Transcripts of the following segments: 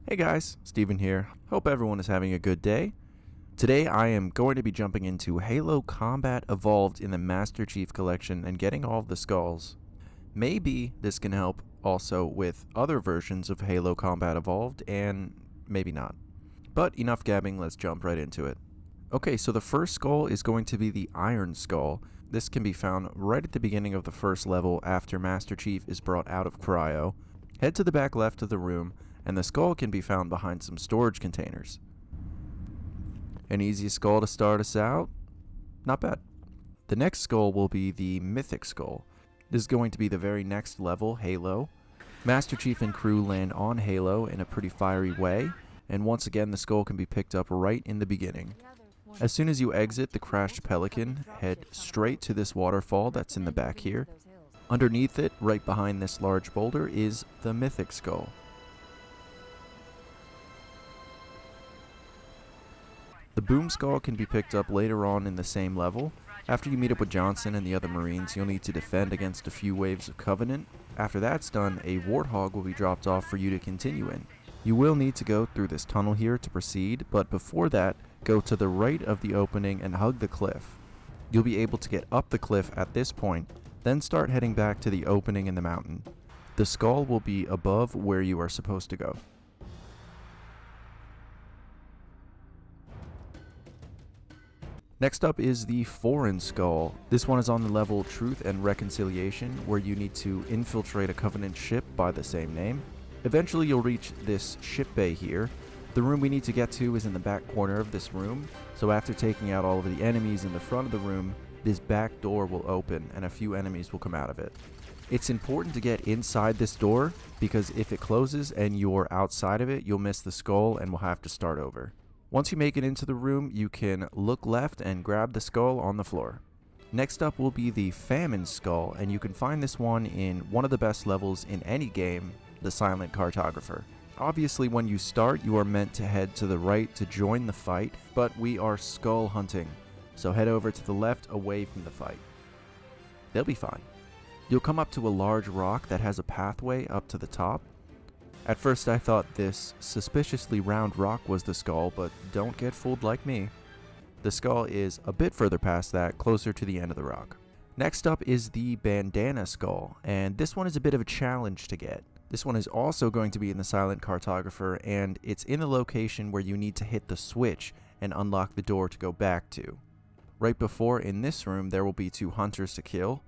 Hey guys, Steven here. Hope everyone is having a good day. Today I am going to be jumping into Halo Combat Evolved in the Master Chief Collection and getting all of the skulls. Maybe this can help also with other versions of Halo Combat Evolved, and maybe not. But enough gabbing, let's jump right into it. Okay, so the first skull is going to be the Iron Skull. This can be found right at the beginning of the first level after Master Chief is brought out of Cryo. Head to the back left of the room, and the skull can be found behind some storage containers. An easy skull to start us out? Not bad. The next skull will be the Mythic Skull. This is going to be the very next level, Halo. Master Chief and crew land on Halo in a pretty fiery way, and once again the skull can be picked up right in the beginning. As soon as you exit the crashed Pelican, head straight to this waterfall that's in the back here. Underneath it, right behind this large boulder, is the Mythic Skull. The Boom Skull can be picked up later on in the same level. After you meet up with Johnson and the other Marines, you'll need to defend against a few waves of Covenant. After that's done, a Warthog will be dropped off for you to continue in. You will need to go through this tunnel here to proceed, but before that, go to the right of the opening and hug the cliff. You'll be able to get up the cliff at this point, then start heading back to the opening in the mountain. The skull will be above where you are supposed to go. Next up is the Foreign Skull. This one is on the level Truth and Reconciliation, where you need to infiltrate a Covenant ship by the same name. Eventually you'll reach this ship bay here. The room we need to get to is in the back corner of this room, so after taking out all of the enemies in the front of the room, this back door will open and a few enemies will come out of it. It's important to get inside this door, because if it closes and you're outside of it, you'll miss the skull and will have to start over. Once you make it into the room, you can look left and grab the skull on the floor. Next up will be the Famine Skull, and you can find this one in one of the best levels in any game, the Silent Cartographer. Obviously when you start, you are meant to head to the right to join the fight, but we are skull hunting, so head over to the left away from the fight. They'll be fine. You'll come up to a large rock that has a pathway up to the top. At first I thought this suspiciously round rock was the skull, but don't get fooled like me. The skull is a bit further past that, closer to the end of the rock. Next up is the Bandana Skull, and this one is a bit of a challenge to get. This one is also going to be in the Silent Cartographer, and it's in the location where you need to hit the switch and unlock the door to go back to. Right before, in this room, there will be 2 hunters to kill.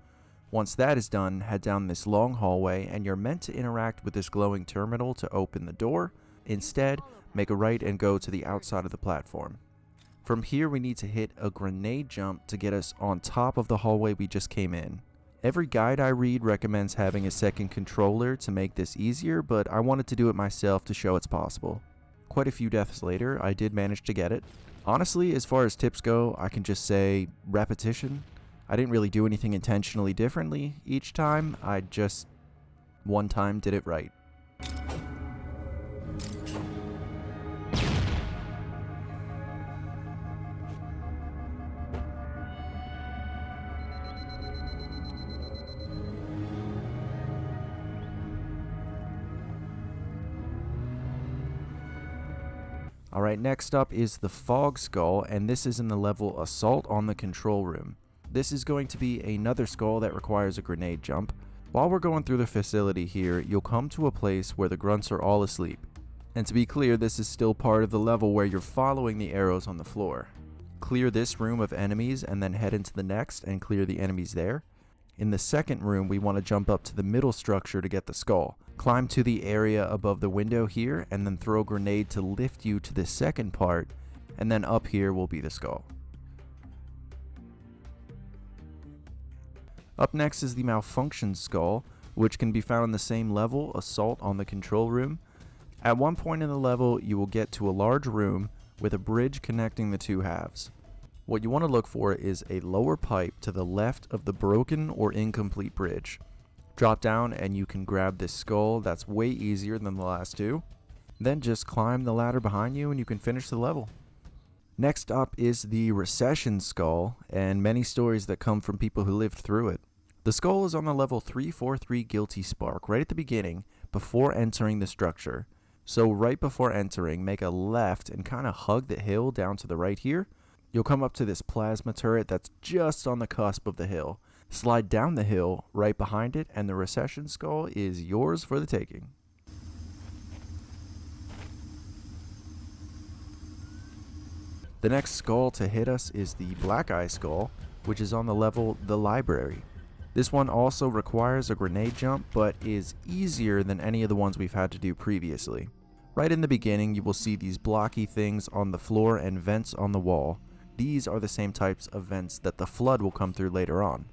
Once that is done, head down this long hallway and you're meant to interact with this glowing terminal to open the door. Instead, make a right and go to the outside of the platform. From here we need to hit a grenade jump to get us on top of the hallway we just came in. Every guide I read recommends having a second controller to make this easier, but I wanted to do it myself to show it's possible. Quite a few deaths later, I did manage to get it. Honestly, as far as tips go, I can just say repetition. I didn't really do anything intentionally differently each time, I just one time did it right. Alright, next up is the Fog Skull, and this is in the level Assault on the Control Room. This is going to be another skull that requires a grenade jump. While we're going through the facility here, you'll come to a place where the grunts are all asleep. And to be clear, this is still part of the level where you're following the arrows on the floor. Clear this room of enemies and then head into the next and clear the enemies there. In the second room, we want to jump up to the middle structure to get the skull. Climb to the area above the window here and then throw a grenade to lift you to the second part, and then up here will be the skull. Up next is the Malfunction Skull, which can be found in the same level, Assault on the Control Room. At one point in the level, you will get to a large room with a bridge connecting the 2 halves. What you want to look for is a lower pipe to the left of the broken or incomplete bridge. Drop down and you can grab this skull. That's way easier than the last 2. Then just climb the ladder behind you and you can finish the level. Next up is the Recession Skull, and many stories that come from people who lived through it. The skull is on the level 343 Guilty Spark right at the beginning before entering the structure. So right before entering, make a left and kind of hug the hill down to the right here. You'll come up to this plasma turret that's just on the cusp of the hill. Slide down the hill right behind it, and the Recession Skull is yours for the taking. The next skull to hit us is the Black Eye Skull, which is on the level The Library. This one also requires a grenade jump, but is easier than any of the ones we've had to do previously. Right in the beginning, you will see these blocky things on the floor and vents on the wall. These are the same types of vents that the Flood will come through later on.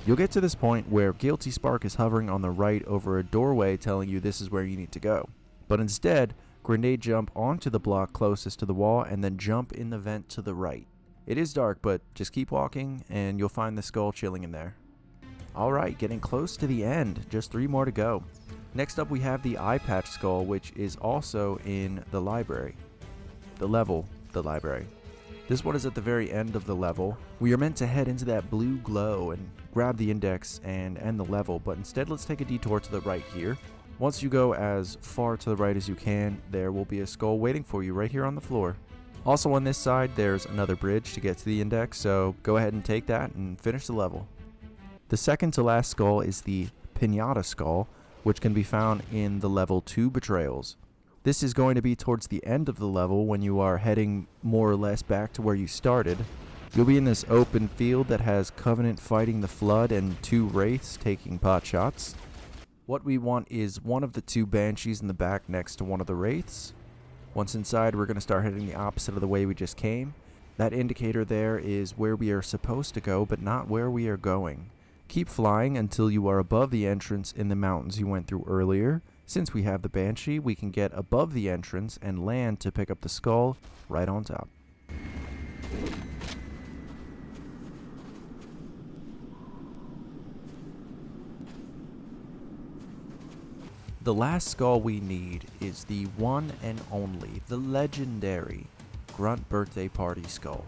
You'll get to this point where Guilty Spark is hovering on the right over a doorway telling you this is where you need to go. But instead, grenade jump onto the block closest to the wall and then jump in the vent to the right. It is dark, but just keep walking and you'll find the skull chilling in there. Alright, getting close to the end, just 3 more to go. Next up we have the Eye Patch Skull, which is also in the library. The library. This one is at the very end of the level. We are meant to head into that blue glow and grab the index and end the level, but instead let's take a detour to the right here. Once you go as far to the right as you can, there will be a skull waiting for you right here on the floor. Also on this side, there's another bridge to get to the index, so go ahead and take that and finish the level. The second to last skull is the Pinata Skull, which can be found in the level 2 Betrayals. This is going to be towards the end of the level when you are heading more or less back to where you started. You'll be in this open field that has Covenant fighting the Flood and 2 Wraiths taking pot shots. What we want is one of the 2 Banshees in the back next to one of the Wraiths. Once inside, we're going to start heading the opposite of the way we just came. That indicator there is where we are supposed to go, but not where we are going. Keep flying until you are above the entrance in the mountains you went through earlier. Since we have the Banshee, we can get above the entrance and land to pick up the skull right on top. The last skull we need is the one and only, the legendary Grunt Birthday Party Skull.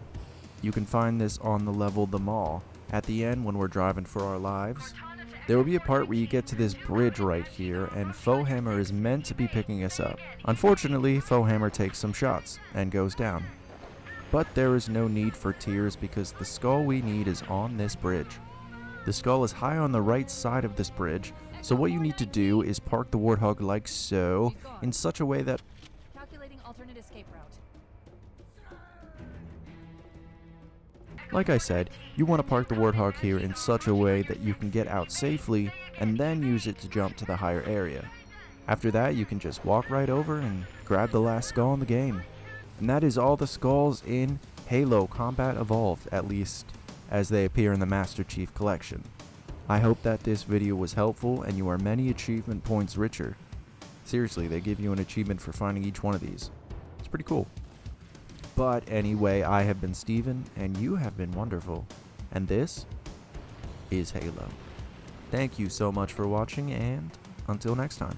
You can find this on the level The Maw. At the end, when we're driving for our lives, there will be a part where you get to this bridge right here, and Foehammer is meant to be picking us up. Unfortunately, Foehammer takes some shots and goes down. But there is no need for tears because the skull we need is on this bridge. The skull is high on the right side of this bridge, so what you need to do is park the Warthog like so, in such a way that... Calculating alternate escape route. Like I said, you want to park the Warthog here in such a way that you can get out safely and then use it to jump to the higher area. After that, you can just walk right over and grab the last skull in the game. And that is all the skulls in Halo Combat Evolved, at least as they appear in the Master Chief Collection. I hope that this video was helpful and you are many achievement points richer. Seriously, they give you an achievement for finding each one of these. It's pretty cool. But anyway, I have been Steven, and you have been wonderful. And this is Halo. Thank you so much for watching, and until next time.